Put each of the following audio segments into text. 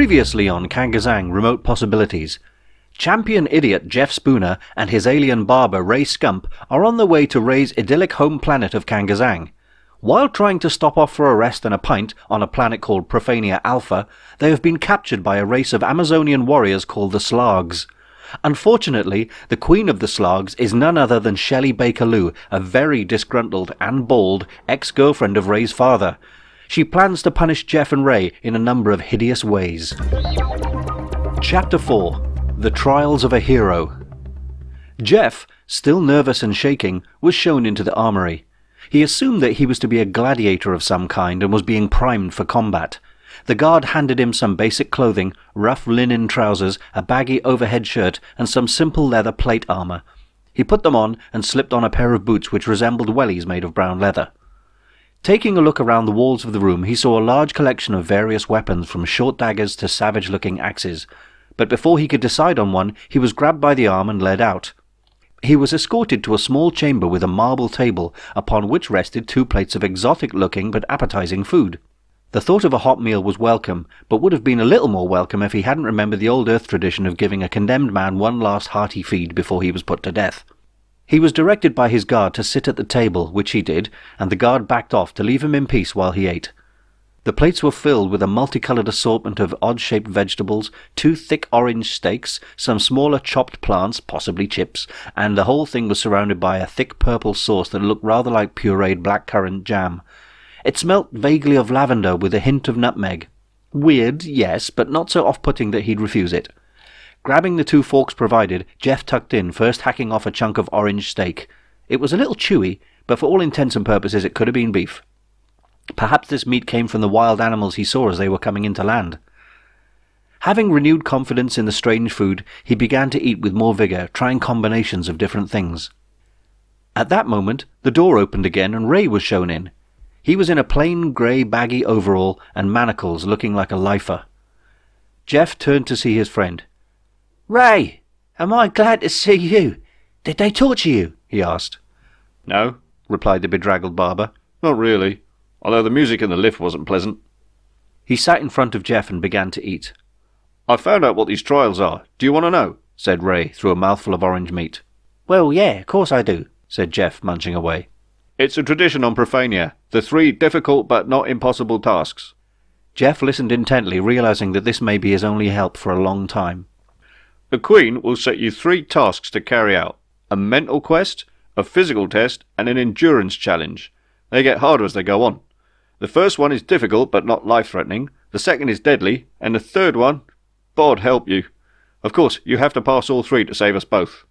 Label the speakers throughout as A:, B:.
A: Previously on Kangazang Remote Possibilities, champion idiot Jeff Spooner and his alien barber Ray Scump are on the way to Ray's idyllic home planet of Kangazang. While trying to stop off for a rest and a pint on a planet called Profania Alpha, they have been captured by a race of Amazonian warriors called the Slags. Unfortunately, the queen of the Slags is none other than Shelley Bakerloo, a very disgruntled and bald ex-girlfriend of Ray's father. She plans to punish Jeff and Ray in a number of hideous ways. Chapter 4. The Trials of a Hero. Jeff, still nervous and shaking, was shown into the armory. He assumed that he was to be a gladiator of some kind and was being primed for combat. The guard handed him some basic clothing, rough linen trousers, a baggy overhead shirt, and some simple leather plate armor. He put them on and slipped on a pair of boots which resembled wellies made of brown leather. Taking a look around the walls of the room, he saw a large collection of various weapons, from short daggers to savage-looking axes. But before he could decide on one, he was grabbed by the arm and led out. He was escorted to a small chamber with a marble table, upon which rested 2 plates of exotic-looking but appetizing food. The thought of a hot meal was welcome, but would have been a little more welcome if he hadn't remembered the old Earth tradition of giving a condemned man one last hearty feed before he was put to death. He was directed by his guard to sit at the table, which he did, and the guard backed off to leave him in peace while he ate. The plates were filled with a multicolored assortment of odd-shaped vegetables, 2 thick orange steaks, some smaller chopped plants, possibly chips, and the whole thing was surrounded by a thick purple sauce that looked rather like pureed blackcurrant jam. It smelt vaguely of lavender with a hint of nutmeg. Weird, yes, but not so off-putting that he'd refuse it. Grabbing the 2 forks provided, Jeff tucked in, first hacking off a chunk of orange steak. It was a little chewy, but for all intents and purposes it could have been beef. Perhaps this meat came from the wild animals he saw as they were coming into land. Having renewed confidence in the strange food, he began to eat with more vigor, trying combinations of different things. At that moment, the door opened again and Ray was shown in. He was in a plain grey baggy overall and manacles, looking like a lifer. Jeff turned to see his friend. "Ray, am I glad to see you? Did they torture you?" he asked.
B: "No," replied the bedraggled barber. "Not really, although the music in the lift wasn't pleasant."
A: He sat in front of Jeff and began to eat.
B: "I found out what these trials are. Do you want to know?" said Ray through a mouthful of orange meat.
A: "Well, yeah, of course I do," said Jeff, munching away.
B: "It's a tradition on Profania. The 3 difficult but not impossible tasks."
A: Jeff listened intently, realizing that this may be his only help for a long time.
B: "The Queen will set you 3 tasks to carry out. A mental quest, a physical test, and an endurance challenge. They get harder as they go on. The first one is difficult but not life-threatening. The second is deadly. And the third one, God help you. Of course, you have to pass all 3 to save us both."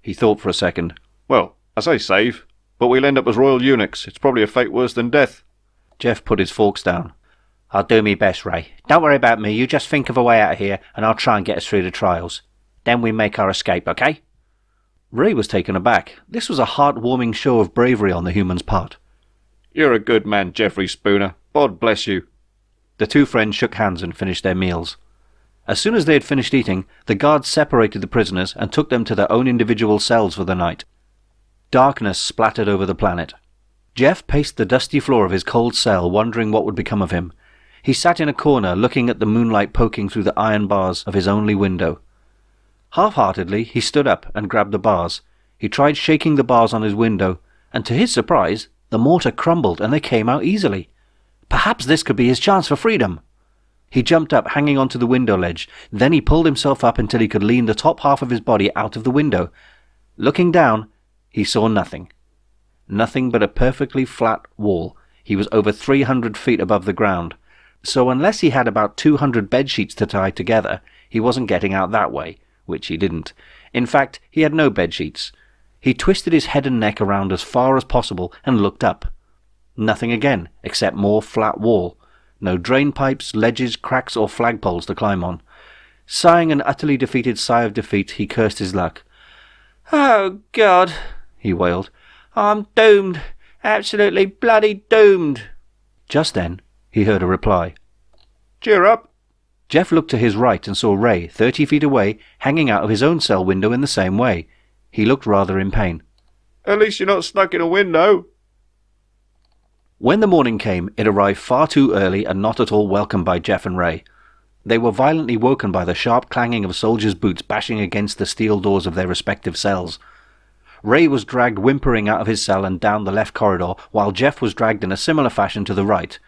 A: He thought for a second.
B: "Well, I say save, but we'll end up as royal eunuchs. It's probably a fate worse than death."
A: Jeff put his forks down. "I'll do me best, Ray. Don't worry about me. You just think of a way out of here, and I'll try and get us through the trials. Then we make our escape, okay?" Ray was taken aback. This was a heartwarming show of bravery on the human's part.
B: "You're a good man, Geoffrey Spooner. God bless you."
A: The 2 friends shook hands and finished their meals. As soon as they had finished eating, the guards separated the prisoners and took them to their own individual cells for the night. Darkness splattered over the planet. Jeff paced the dusty floor of his cold cell, wondering what would become of him. He sat in a corner, looking at the moonlight poking through the iron bars of his only window. Half-heartedly, he stood up and grabbed the bars. He tried shaking the bars on his window, and to his surprise, the mortar crumbled and they came out easily. Perhaps this could be his chance for freedom. He jumped up, hanging onto the window ledge. Then he pulled himself up until he could lean the top half of his body out of the window. Looking down, he saw nothing. Nothing but a perfectly flat wall. He was over 300 feet above the ground. So unless he had about 200 bedsheets to tie together, he wasn't getting out that way, which he didn't. In fact, he had no bedsheets. He twisted his head and neck around as far as possible and looked up. Nothing again, except more flat wall. No drain pipes, ledges, cracks, or flagpoles to climb on. Sighing an utterly defeated sigh of defeat, he cursed his luck. "Oh, God," he wailed. "I'm doomed. Absolutely bloody doomed." Just then, he heard a reply.
B: "Cheer up."
A: Jeff looked to his right and saw Ray, 30 feet away, hanging out of his own cell window in the same way. He looked rather in pain.
B: "At least you're not stuck in a window."
A: When the morning came, it arrived far too early and not at all welcome by Jeff and Ray. They were violently woken by the sharp clanging of soldiers' boots bashing against the steel doors of their respective cells. Ray was dragged whimpering out of his cell and down the left corridor, while Jeff was dragged in a similar fashion to the right.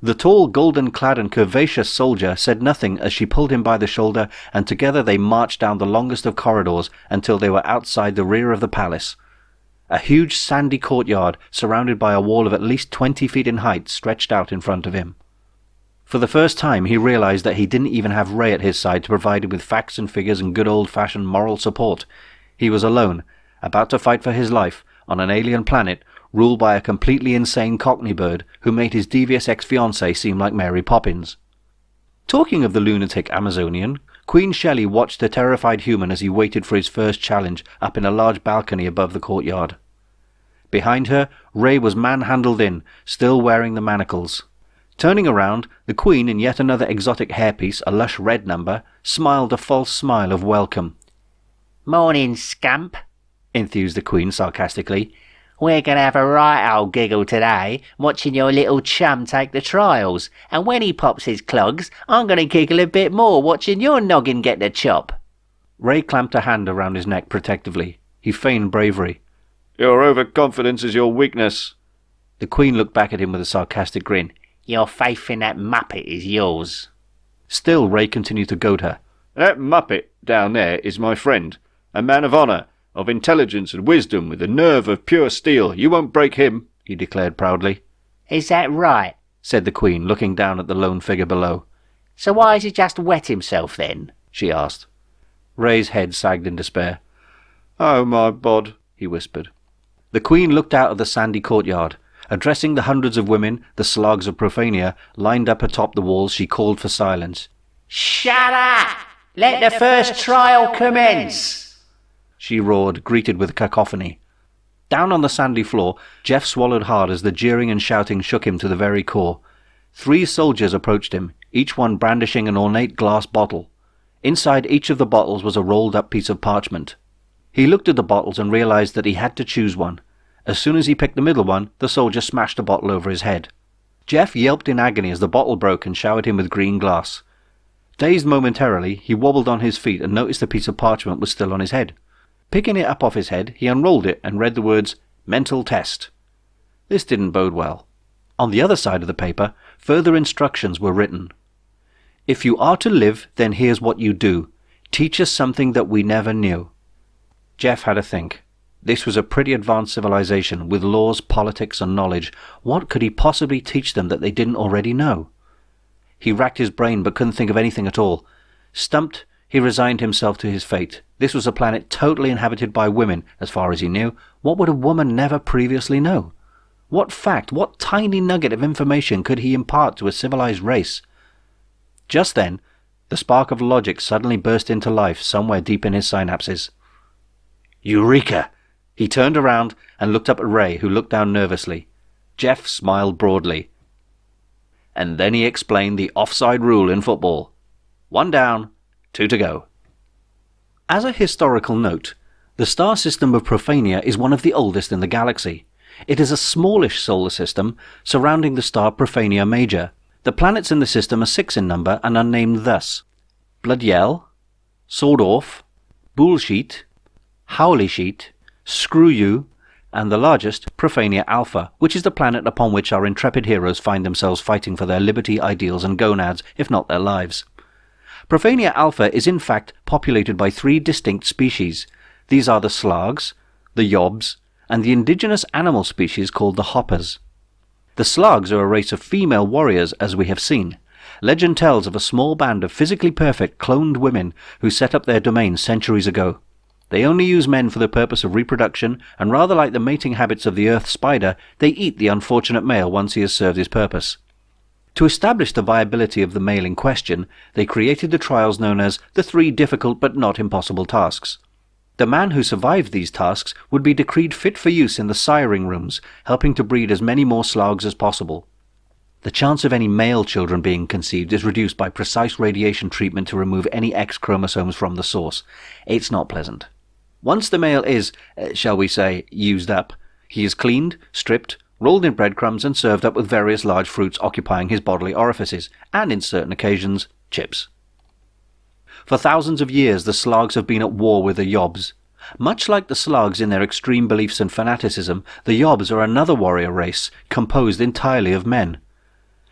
A: The tall, golden-clad and curvaceous soldier said nothing as she pulled him by the shoulder, and together they marched down the longest of corridors until they were outside the rear of the palace. A huge sandy courtyard, surrounded by a wall of at least 20 feet in height, stretched out in front of him. For the first time, he realized that he didn't even have Ray at his side to provide him with facts and figures and good old-fashioned moral support. He was alone, about to fight for his life, on an alien planet, ruled by a completely insane Cockney bird who made his devious ex-fiancée seem like Mary Poppins. Talking of the lunatic Amazonian, Queen Shelley watched the terrified human as he waited for his first challenge up in a large balcony above the courtyard. Behind her, Ray was manhandled in, still wearing the manacles. Turning around, the Queen, in yet another exotic hairpiece, a lush red number, smiled a false smile of welcome.
C: "Morning, scamp," enthused the Queen sarcastically. "We're going to have a right old giggle today, watching your little chum take the trials, and when he pops his clogs, I'm going to giggle a bit more watching your noggin get the chop."
A: Ray clamped a hand around his neck protectively. He feigned bravery.
B: Your overconfidence is your weakness.
A: The Queen looked back at him with a sarcastic grin.
C: "Your faith in that muppet is yours."
A: Still, Ray continued to goad her.
B: That muppet down there is my friend, a man of honour, of intelligence and wisdom, with a nerve of pure steel. You won't break him, he declared proudly.
C: "Is that right?"
A: said the Queen, looking down at the lone figure below.
C: "So why has he just wet himself then?"
A: she asked. Ray's head sagged in despair.
B: Oh, my bod,
A: he whispered. The Queen looked out of the sandy courtyard. Addressing the hundreds of women, the slugs of Profania, lined up atop the walls, she called for silence.
C: "Shut up! Let the first trial commence!"
A: she roared, greeted with cacophony. Down on the sandy floor, Jeff swallowed hard as the jeering and shouting shook him to the very core. 3 soldiers approached him, each one brandishing an ornate glass bottle. Inside each of the bottles was a rolled-up piece of parchment. He looked at the bottles and realized that he had to choose one. As soon as he picked the middle one, the soldier smashed the bottle over his head. Jeff yelped in agony as the bottle broke and showered him with green glass. Dazed momentarily, he wobbled on his feet and noticed the piece of parchment was still on his head. Picking it up off his head, he unrolled it and read the words, "Mental Test." This didn't bode well. On the other side of the paper, further instructions were written. "If you are to live, then here's what you do. Teach us something that we never knew." Jeff had a think. This was a pretty advanced civilization, with laws, politics, and knowledge. What could he possibly teach them that they didn't already know? He racked his brain but couldn't think of anything at all. Stumped, he resigned himself to his fate. This was a planet totally inhabited by women, as far as he knew. What would a woman never previously know? What fact, what tiny nugget of information could he impart to a civilized race? Just then, the spark of logic suddenly burst into life somewhere deep in his synapses. Eureka! He turned around and looked up at Ray, who looked down nervously. Jeff smiled broadly. And then he explained the offside rule in football. 1 down, 2 to go. As a historical note, the star system of Profania is one of the oldest in the galaxy. It is a smallish solar system surrounding the star Profania Major. The planets in the system are 6 in number and are named thus: Bloodyell, Swordorf, Bullsheet, Howlysheet, Screw You, and the largest, Profania Alpha, which is the planet upon which our intrepid heroes find themselves fighting for their liberty, ideals, and gonads, if not their lives. Profania Alpha is in fact populated by 3 distinct species. These are the Slags, the Yobs, and the indigenous animal species called the Hoppers. The Slags are a race of female warriors, as we have seen. Legend tells of a small band of physically perfect cloned women who set up their domain centuries ago. They only use men for the purpose of reproduction, and rather like the mating habits of the earth spider, they eat the unfortunate male once he has served his purpose. To establish the viability of the male in question, they created the trials known as the 3 difficult but not impossible tasks. The man who survived these tasks would be decreed fit for use in the siring rooms, helping to breed as many more Slags as possible. The chance of any male children being conceived is reduced by precise radiation treatment to remove any X chromosomes from the source. It's not pleasant. Once the male is, shall we say, used up, he is cleaned, stripped, rolled in breadcrumbs and served up with various large fruits occupying his bodily orifices, and in certain occasions, chips. For thousands of years the Slugs have been at war with the Yobs. Much like the Slugs in their extreme beliefs and fanaticism, the Yobs are another warrior race composed entirely of men.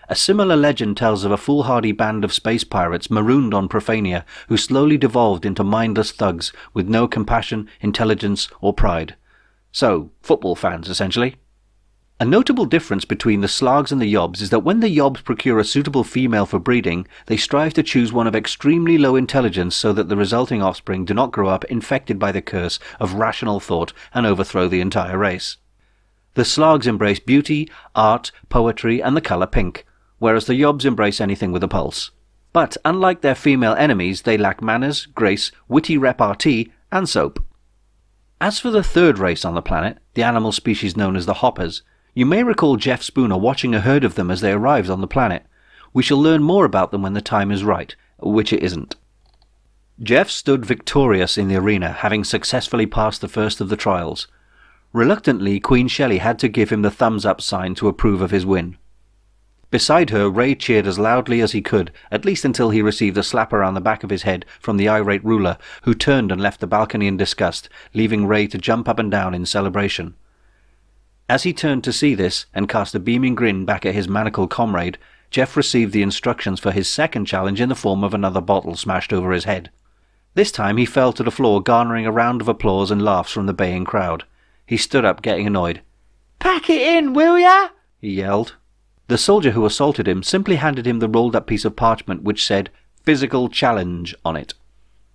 A: A similar legend tells of a foolhardy band of space pirates marooned on Profania who slowly devolved into mindless thugs with no compassion, intelligence, or pride. So, football fans, essentially. A notable difference between the Slugs and the Yobs is that when the Yobs procure a suitable female for breeding, they strive to choose one of extremely low intelligence so that the resulting offspring do not grow up infected by the curse of rational thought and overthrow the entire race. The Slugs embrace beauty, art, poetry, and the colour pink, whereas the Yobs embrace anything with a pulse. But, unlike their female enemies, they lack manners, grace, witty repartee, and soap. As for the third race on the planet, the animal species known as the Hoppers, you may recall Jeff Spooner watching a herd of them as they arrived on the planet. We shall learn more about them when the time is right, which it isn't. Jeff stood victorious in the arena, having successfully passed the first of the trials. Reluctantly, Queen Shelley had to give him the thumbs-up sign to approve of his win. Beside her, Ray cheered as loudly as he could, at least until he received a slap around the back of his head from the irate ruler, who turned and left the balcony in disgust, leaving Ray to jump up and down in celebration. As he turned to see this, and cast a beaming grin back at his manacled comrade, Jeff received the instructions for his second challenge in the form of another bottle smashed over his head. This time he fell to the floor, garnering a round of applause and laughs from the baying crowd. He stood up, getting annoyed.
C: "Pack it in, will ya?"
A: he yelled. The soldier who assaulted him simply handed him the rolled-up piece of parchment which said, "Physical Challenge" on it.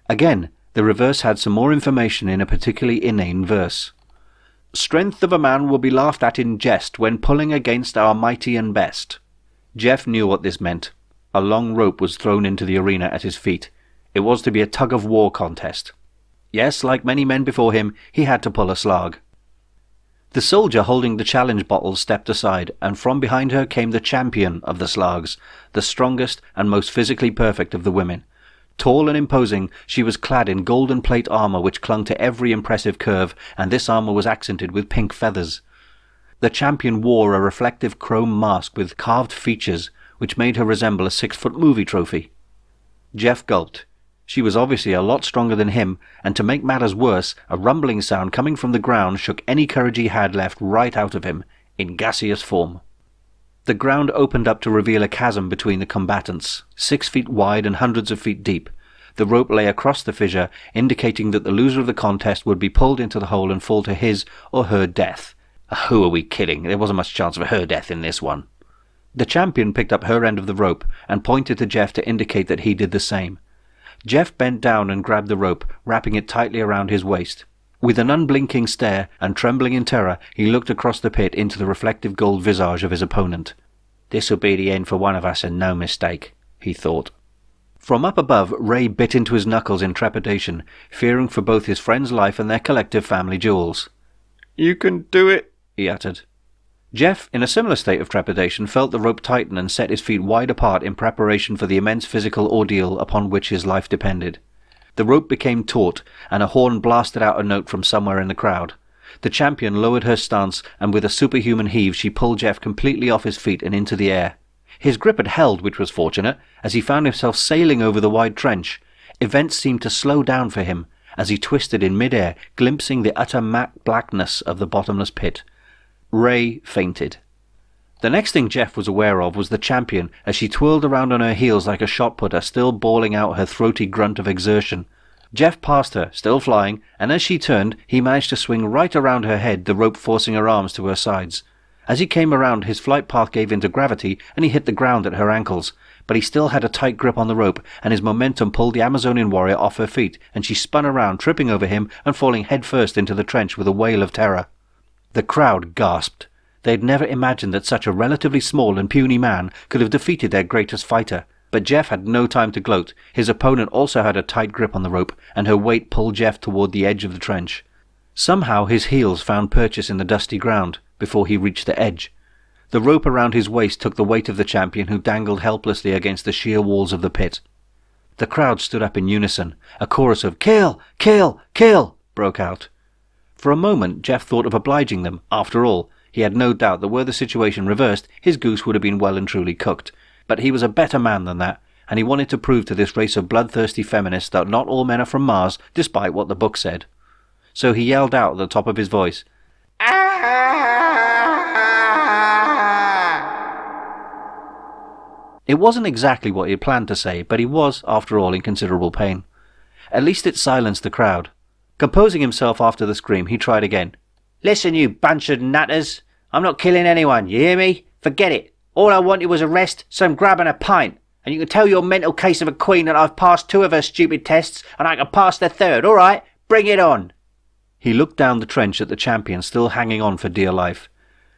A: Again, the reverse had some more information in a particularly inane verse. "Strength of a man will be laughed at in jest when pulling against our mighty and best." Jeff knew what this meant. A long rope was thrown into the arena at his feet. It was to be a tug-of-war contest. Yes, like many men before him, he had to pull a slog. The soldier holding the challenge bottle stepped aside, and from behind her came the champion of the Slugs, the strongest and most physically perfect of the women. Tall and imposing, she was clad in golden plate armor which clung to every impressive curve, and this armor was accented with pink feathers. The champion wore a reflective chrome mask with carved features, which made her resemble a 6-foot movie trophy. Jeff gulped. She was obviously a lot stronger than him, and to make matters worse, a rumbling sound coming from the ground shook any courage he had left right out of him, in gaseous form. The ground opened up to reveal a chasm between the combatants, 6 feet wide and hundreds of feet deep. The rope lay across the fissure, indicating that the loser of the contest would be pulled into the hole and fall to his or her death. Who are we kidding? There wasn't much chance of her death in this one. The champion picked up her end of the rope and pointed to Jeff to indicate that he did the same. Jeff bent down and grabbed the rope, wrapping it tightly around his waist. With an unblinking stare, and trembling in terror, he looked across the pit into the reflective gold visage of his opponent. "This'll be the end for one of us, and no mistake," he thought. From up above, Ray bit into his knuckles in trepidation, fearing for both his friend's life and their collective family jewels.
B: "You can do it,"
A: he uttered. Jeff, in a similar state of trepidation, felt the rope tighten and set his feet wide apart in preparation for the immense physical ordeal upon which his life depended. The rope became taut, and a horn blasted out a note from somewhere in the crowd. The champion lowered her stance, and with a superhuman heave she pulled Jeff completely off his feet and into the air. His grip had held, which was fortunate, as he found himself sailing over the wide trench. Events seemed to slow down for him, as he twisted in mid-air, glimpsing the utter matte blackness of the bottomless pit. Ray fainted. The next thing Jeff was aware of was the champion, as she twirled around on her heels like a shot putter, still bawling out her throaty grunt of exertion. Jeff passed her, still flying, and as she turned, he managed to swing right around her head, the rope forcing her arms to her sides. As he came around, his flight path gave into gravity, and he hit the ground at her ankles. But he still had a tight grip on the rope, and his momentum pulled the Amazonian warrior off her feet, and she spun around, tripping over him and falling headfirst into the trench with a wail of terror. The crowd gasped. They had never imagined that such a relatively small and puny man could have defeated their greatest fighter. But Jeff had no time to gloat. His opponent also had a tight grip on the rope, and her weight pulled Jeff toward the edge of the trench. Somehow his heels found purchase in the dusty ground before he reached the edge. The rope around his waist took the weight of the champion, who dangled helplessly against the sheer walls of the pit. The crowd stood up in unison. A chorus of "Kill! Kill! Kill!" broke out. For a moment Jeff thought of obliging them. After all, he had no doubt that were the situation reversed, his goose would have been well and truly cooked. But he was a better man than that, and he wanted to prove to this race of bloodthirsty feminists that not all men are from Mars, despite what the book said. So he yelled out at the top of his voice, It wasn't exactly what he had planned to say, but he was, after all, in considerable pain. At least it silenced the crowd. Composing himself after the scream, he tried again.
C: Listen, you bunch of nutters. I'm not killing anyone, you hear me? Forget it. All I wanted was a rest, some grub and a pint. And you can tell your mental case of a queen that I've passed 2 of her stupid tests, and I can pass the 3rd, all right? Bring it on.
A: He looked down the trench at the champion, still hanging on for dear life.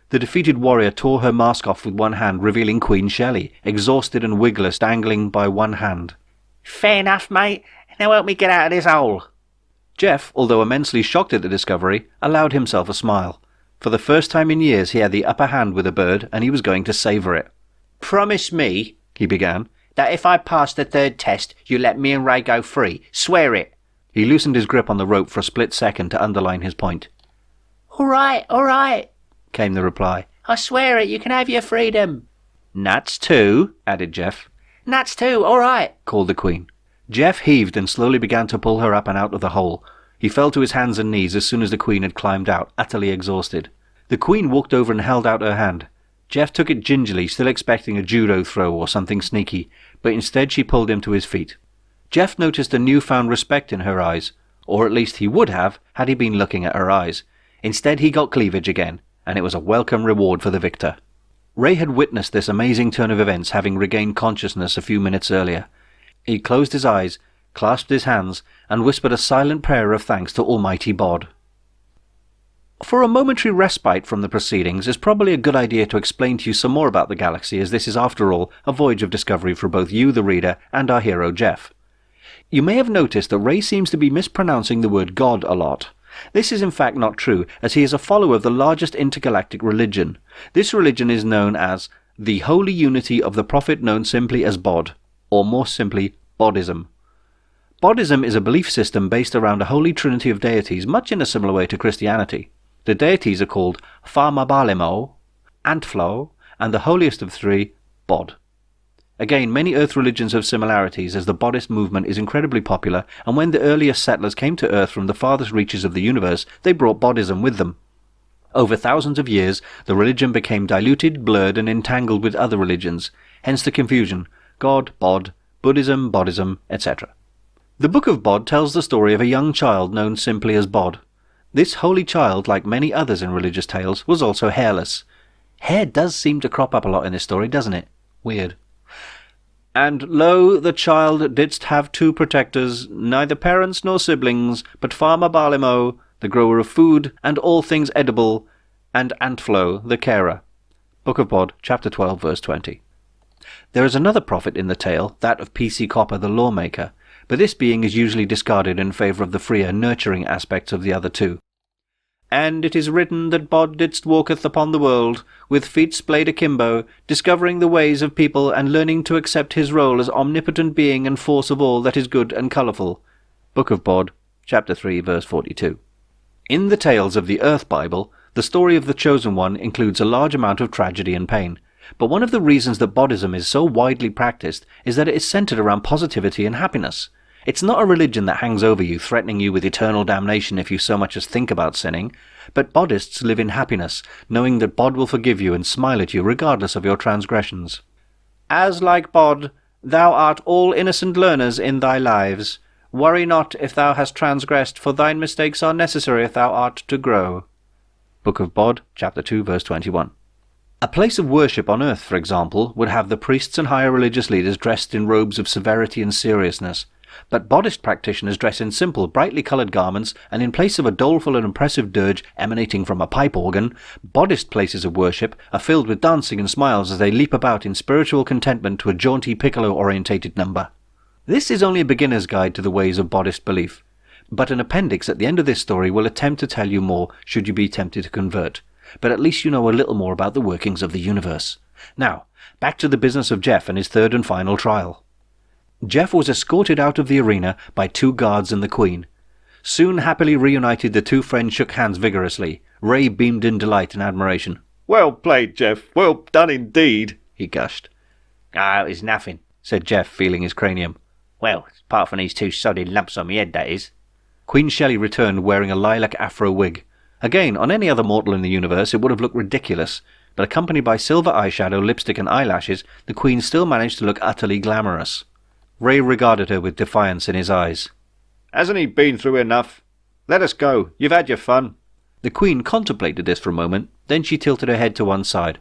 A: The defeated warrior tore her mask off with one hand, revealing Queen Shelley, exhausted and wigless, dangling by one hand.
C: Fair enough, mate. Now help me get out of this hole.
A: Jeff, although immensely shocked at the discovery, allowed himself a smile. For the first time in years he had the upper hand with a bird, and he was going to savour it.
C: Promise me,
A: he began,
C: that if I pass the 3rd test, you let me and Ray go free. Swear it.
A: He loosened his grip on the rope for a split second to underline his point.
C: All right,
A: Came the reply.
C: I swear it, you can have your freedom.
A: Nuts too, added Jeff.
C: Nuts too, all right,
A: called the Queen. Jeff heaved and slowly began to pull her up and out of the hole. He fell to his hands and knees as soon as the Queen had climbed out, utterly exhausted. The Queen walked over and held out her hand. Jeff took it gingerly, still expecting a judo throw or something sneaky, but instead she pulled him to his feet. Jeff noticed a newfound respect in her eyes, or at least he would have had he been looking at her eyes. Instead he got cleavage again, and it was a welcome reward for the victor. Ray had witnessed this amazing turn of events, having regained consciousness a few minutes earlier. He closed his eyes, clasped his hands, and whispered a silent prayer of thanks to Almighty Bod. For a momentary respite from the proceedings, it's probably a good idea to explain to you some more about the galaxy, as this is, after all, a voyage of discovery for both you, the reader, and our hero, Jeff. You may have noticed that Ray seems to be mispronouncing the word God a lot. This is in fact not true, as he is a follower of the largest intergalactic religion. This religion is known as the Holy Unity of the Prophet, known simply as Bod, or more simply, Bodism. Bodism is a belief system based around a holy trinity of deities, much in a similar way to Christianity. The deities are called Famabalimo, Antflo, and the holiest of 3, Bod. Again, many Earth religions have similarities, as the Bodist movement is incredibly popular, and when the earliest settlers came to Earth from the farthest reaches of the universe, they brought Bodism with them. Over thousands of years, the religion became diluted, blurred, and entangled with other religions, hence the confusion: God, Bod, Buddhism, Bodism, etc. The Book of Bod tells the story of a young child known simply as Bod. This holy child, like many others in religious tales, was also hairless. Hair does seem to crop up a lot in this story, doesn't it? Weird. And lo, the child didst have 2 protectors, neither parents nor siblings, but Farmer Balimo, the grower of food, and all things edible, and Antflo, the carer. Book of Bod, chapter 12, verse 20. There is another prophet in the tale, that of P.C. Copper, the lawmaker, but this being is usually discarded in favour of the freer, nurturing aspects of the other 2. And it is written that Bod didst walketh upon the world, with feet splayed akimbo, discovering the ways of people and learning to accept his role as omnipotent being and force of all that is good and colourful. Book of Bod, chapter 3, verse 42. In the tales of the Earth Bible, the story of the Chosen One includes a large amount of tragedy and pain. But one of the reasons that Bodhism is so widely practiced is that it is centered around positivity and happiness. It's not a religion that hangs over you, threatening you with eternal damnation if you so much as think about sinning, but Bodhists live in happiness, knowing that Bod will forgive you and smile at you regardless of your transgressions. As like Bod, thou art all innocent learners in thy lives. Worry not if thou hast transgressed, for thine mistakes are necessary if thou art to grow. Book of Bod, chapter 2, verse 21. A place of worship on earth, for example, would have the priests and higher religious leaders dressed in robes of severity and seriousness. But Bodhist practitioners dress in simple, brightly coloured garments, and in place of a doleful and impressive dirge emanating from a pipe organ, Bodhist places of worship are filled with dancing and smiles as they leap about in spiritual contentment to a jaunty piccolo-orientated number. This is only a beginner's guide to the ways of Bodhist belief, but an appendix at the end of this story will attempt to tell you more should you be tempted to convert. But at least you know a little more about the workings of the universe. Now, back to the business of Jeff and his 3rd and final trial. Jeff was escorted out of the arena by 2 guards and the Queen. Soon happily reunited, the 2 friends shook hands vigorously. Ray beamed in delight and admiration.
B: Well played, Jeff. Well done indeed, he gushed.
C: Oh, it was nothing.
A: said Jeff, feeling his cranium.
C: Well, apart from these 2 solid lumps on my head, that is.
A: Queen Shelley returned wearing a lilac afro wig. Again, on any other mortal in the universe, it would have looked ridiculous, but accompanied by silver eyeshadow, lipstick and eyelashes, the Queen still managed to look utterly glamorous. Ray regarded her with defiance in his eyes.
B: Hasn't he been through enough? Let us go. You've had your fun.
A: The Queen contemplated this for a moment, then she tilted her head to one side.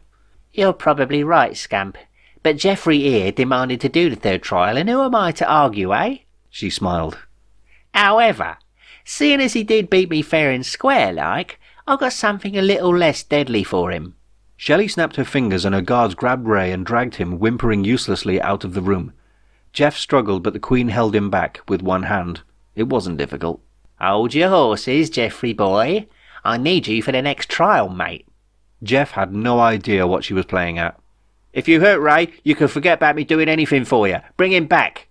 C: You're probably right, Scamp. But Geoffrey here demanded to do the 3rd trial, and who am I to argue, eh?
A: She smiled.
C: However, seeing as he did beat me fair and square like, I've got something a little less deadly for him.
A: Shelley snapped her fingers and her guards grabbed Ray and dragged him, whimpering uselessly, out of the room. Jeff struggled, but the Queen held him back with one hand. It wasn't difficult.
C: Hold your horses, Geoffrey boy. I need you for the next trial, mate.
A: Jeff had no idea what she was playing at.
C: If you hurt Ray, you can forget about me doing anything for you. Bring him back.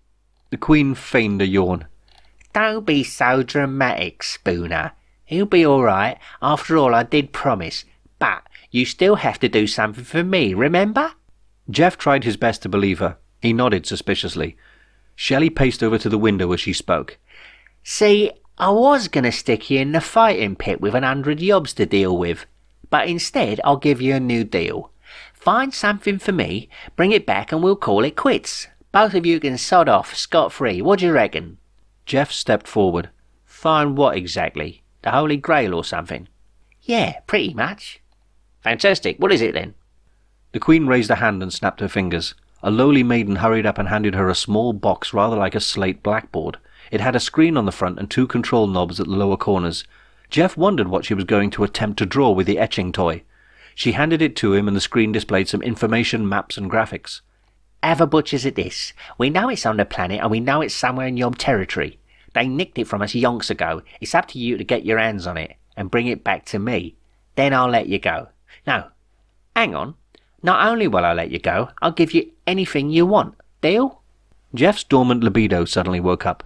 A: The Queen feigned a yawn.
C: Don't be so dramatic, Spooner. He'll be all right. After all, I did promise. But you still have to do something for me, remember?
A: Jeff tried his best to believe her. He nodded suspiciously. Shelley paced over to the window as she spoke.
C: See, I was going to stick you in the fighting pit with 100 yobs to deal with. But instead, I'll give you a new deal. Find something for me, bring it back and we'll call it quits. Both of you can sod off scot-free. What do you reckon?
A: Jeff stepped forward.
C: Find what exactly? The Holy Grail or something? Yeah, pretty much. Fantastic. What is it then?
A: The Queen raised a hand and snapped her fingers. A lowly maiden hurried up and handed her a small box rather like a slate blackboard. It had a screen on the front and 2 control knobs at the lower corners. Jeff wondered what she was going to attempt to draw with the etching toy. She handed it to him and the screen displayed some information, maps and graphics.
C: Have a butcher's at this. We know it's on the planet and we know it's somewhere in Yob territory. They nicked it from us yonks ago. It's up to you to get your hands on it and bring it back to me. Then I'll let you go. No, hang on. Not only will I let you go, I'll give you anything you want. Deal?
A: Jeff's dormant libido suddenly woke up.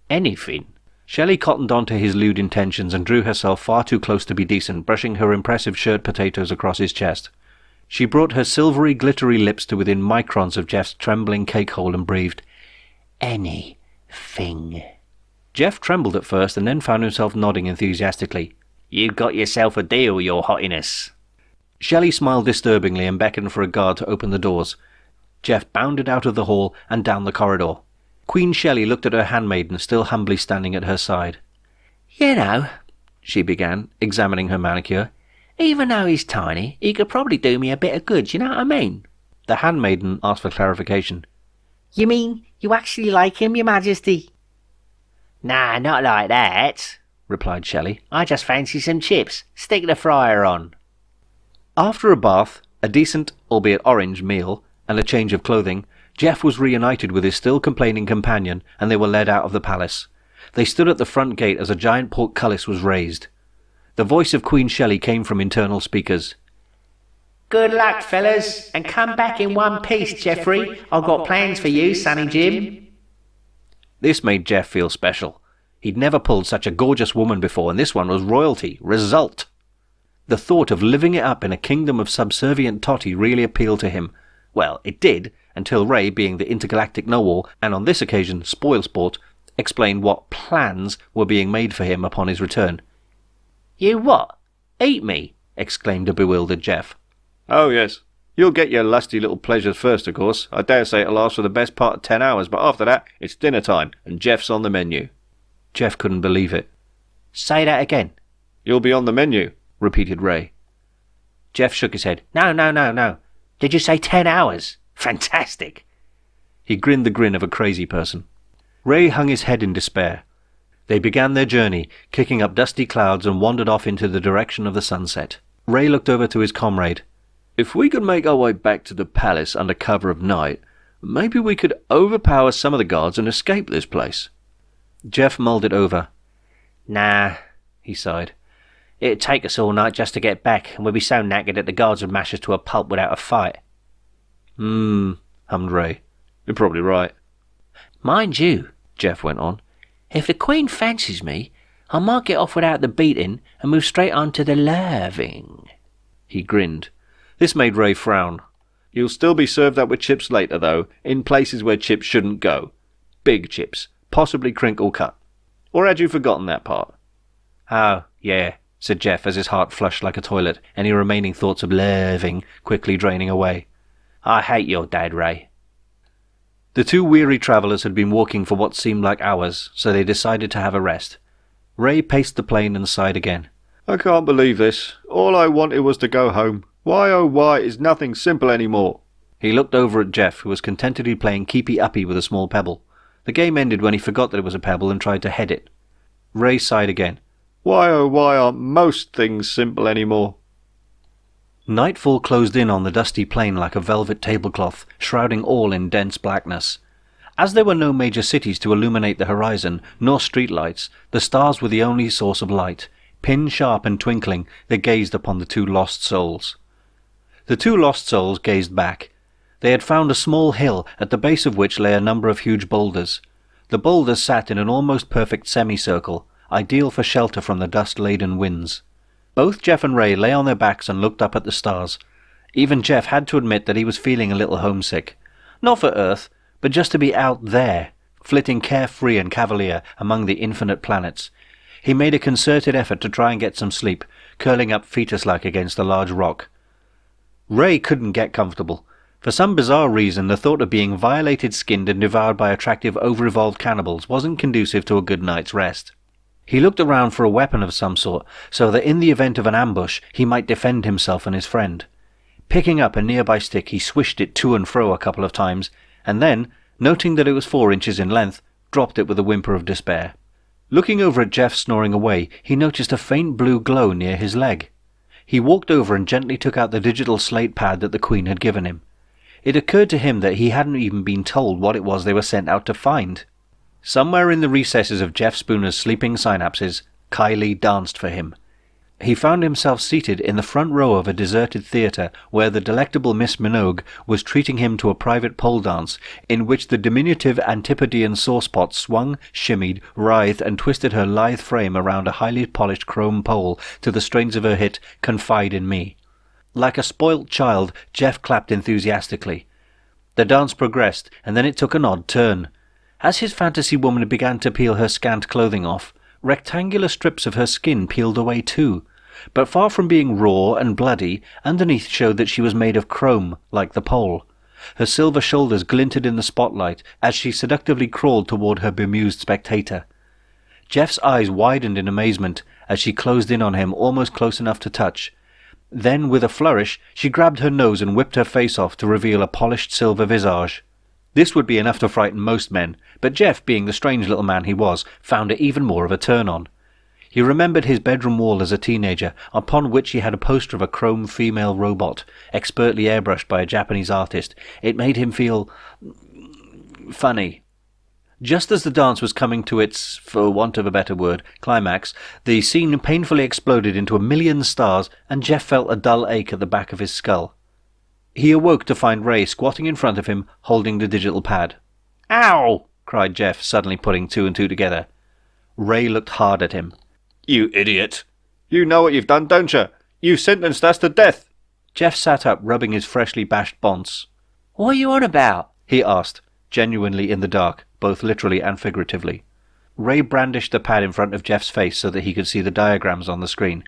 C: Anything?
A: Shelley cottoned onto his lewd intentions and drew herself far too close to be decent, brushing her impressive shirt potatoes across his chest. She brought her silvery, glittery lips to within microns of Jeff's trembling cake-hole and breathed, anything. Jeff trembled at first and then found himself nodding enthusiastically.
C: You got yourself a deal, your hottiness.
A: Shelley smiled disturbingly and beckoned for a guard to open the doors. Jeff bounded out of the hall and down the corridor. Queen Shelley looked at her handmaiden still humbly standing at her side.
C: You know, she began, examining her manicure, even though he's tiny, he could probably do me a bit of good, you know what I mean?
A: The handmaiden asked for clarification.
C: You mean you actually like him, your majesty? Nah, not like that, replied Shelley. I just fancy some chips. Stick the fryer on.
A: After a bath, a decent, albeit orange, meal, and a change of clothing, Jeff was reunited with his still complaining companion, and they were led out of the palace. They stood at the front gate as a giant portcullis was raised. The voice of Queen Shelley came from internal speakers.
C: Good luck, fellas, and come back in one piece, Geoffrey. I've got plans for you, Sonny Jim.
A: This made Jeff feel special. He'd never pulled such a gorgeous woman before, and this one was royalty. Result. The thought of living it up in a kingdom of subservient totty really appealed to him. Well, it did, until Ray, being the intergalactic know-all, and on this occasion spoilsport, explained what plans were being made for him upon his return.
C: You what? Eat me?
A: Exclaimed a bewildered Jeff.
B: Oh, yes. You'll get your lusty little pleasures first, of course. I dare say it'll last for the best part of 10 hours, but after that, it's dinner time, and Jeff's on the menu.
A: Jeff couldn't believe it.
C: Say that again.
B: You'll be on the menu,
A: repeated Ray.
C: Jeff shook his head. No. Did you say 10 hours? Fantastic.
A: He grinned the grin of a crazy person. Ray hung his head in despair. They began their journey, kicking up dusty clouds, and wandered off into the direction of the sunset. Ray looked over to his comrade.
B: If we could make our way back to the palace under cover of night, maybe we could overpower some of the guards and escape this place.
A: Jeff mulled it over.
C: Nah, he sighed. It'd take us all night just to get back, and we'd be so knackered that the guards would mash us to a pulp without a fight.
A: Hummed Ray.
B: You're probably right.
C: Mind you, Jeff went on, if the Queen fancies me, I might get off without the beating and move straight on to the loving.
A: He grinned. This made Ray frown.
B: You'll still be served up with chips later, though, in places where chips shouldn't go. Big chips, possibly crinkle cut. Or had you forgotten that part?
A: Oh, yeah, said Jeff as his heart flushed like a toilet, any remaining thoughts of living quickly draining away. I hate your dad, Ray. The two weary travellers had been walking for what seemed like hours, so they decided to have a rest. Ray paced the plane and sighed again.
B: I can't believe this. All I wanted was to go home. Why, oh why, is nothing simple anymore?
A: He looked over at Jeff, who was contentedly playing keepy-uppy with a small pebble. The game ended when he forgot that it was a pebble and tried to head it. Ray sighed again.
B: Why, oh why, aren't most things simple anymore?
A: Nightfall closed in on the dusty plain like a velvet tablecloth, shrouding all in dense blackness. As there were no major cities to illuminate the horizon, nor streetlights, the stars were the only source of light. Pin-sharp and twinkling, they gazed upon the two lost souls. The two lost souls gazed back. They had found a small hill, at the base of which lay a number of huge boulders. The boulders sat in an almost perfect semicircle, ideal for shelter from the dust-laden winds. Both Jeff and Ray lay on their backs and looked up at the stars. Even Jeff had to admit that he was feeling a little homesick. Not for Earth, but just to be out there, flitting carefree and cavalier among the infinite planets. He made a concerted effort to try and get some sleep, curling up fetus-like against a large rock. Ray couldn't get comfortable. For some bizarre reason, the thought of being violated, skinned and devoured by attractive over-evolved cannibals wasn't conducive to a good night's rest. He looked around for a weapon of some sort, so that in the event of an ambush he might defend himself and his friend. Picking up a nearby stick, he swished it to and fro a couple of times, and then, noting that it was 4 inches in length, dropped it with a whimper of despair. Looking over at Jeff snoring away, he noticed a faint blue glow near his leg. He walked over and gently took out the digital slate pad that the Queen had given him. It occurred to him that he hadn't even been told what it was they were sent out to find. Somewhere in the recesses of Jeff Spooner's sleeping synapses, Kylie danced for him. He found himself seated in the front row of a deserted theatre where the delectable Miss Minogue was treating him to a private pole dance in which the diminutive Antipodean saucepot swung, shimmied, writhed and twisted her lithe frame around a highly polished chrome pole to the strains of her hit Confide in Me. Like a spoilt child, Jeff clapped enthusiastically. The dance progressed, and then it took an odd turn. As his fantasy woman began to peel her scant clothing off, rectangular strips of her skin peeled away too. But far from being raw and bloody, underneath showed that she was made of chrome, like the pole. Her silver shoulders glinted in the spotlight as she seductively crawled toward her bemused spectator. Jeff's eyes widened in amazement as she closed in on him almost close enough to touch. Then, with a flourish, she grabbed her nose and whipped her face off to reveal a polished silver visage. This would be enough to frighten most men, but Jeff, being the strange little man he was, found it even more of a turn-on. He remembered his bedroom wall as a teenager, upon which he had a poster of a chrome female robot, expertly airbrushed by a Japanese artist. It made him feel funny. Just as the dance was coming to its, for want of a better word, climax, the scene painfully exploded into a million stars, and Jeff felt a dull ache at the back of his skull. He awoke to find Ray squatting in front of him, holding the digital pad. "Ow!" cried Jeff, suddenly putting 2 and 2 together. Ray looked hard at him.
B: You idiot! You know what you've done, don't you? You've sentenced us to death!
A: Jeff sat up, rubbing his freshly bashed bonce.
C: What are you on about?
A: He asked, genuinely in the dark, both literally and figuratively. Ray brandished the pad in front of Jeff's face so that he could see the diagrams on the screen.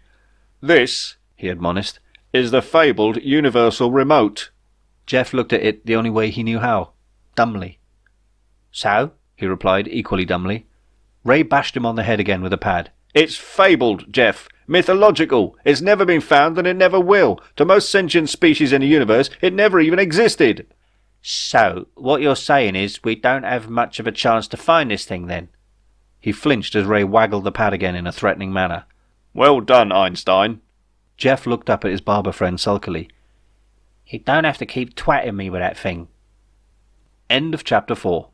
B: This, he admonished, is the fabled universal remote.
A: Jeff looked at it the only way he knew how, dumbly. So? He replied, equally dumbly. Ray bashed him on the head again with a pad.
B: It's fabled, Jeff. Mythological. It's never been found and it never will. To most sentient species in the universe, it never even existed.
C: So, what you're saying is we don't have much of a chance to find this thing then?
A: He flinched as Ray waggled the pad again in a threatening manner.
B: Well done, Einstein.
A: Jeff looked up at his barber friend sulkily.
C: You don't have to keep twatting me with that thing.
A: End of chapter 4.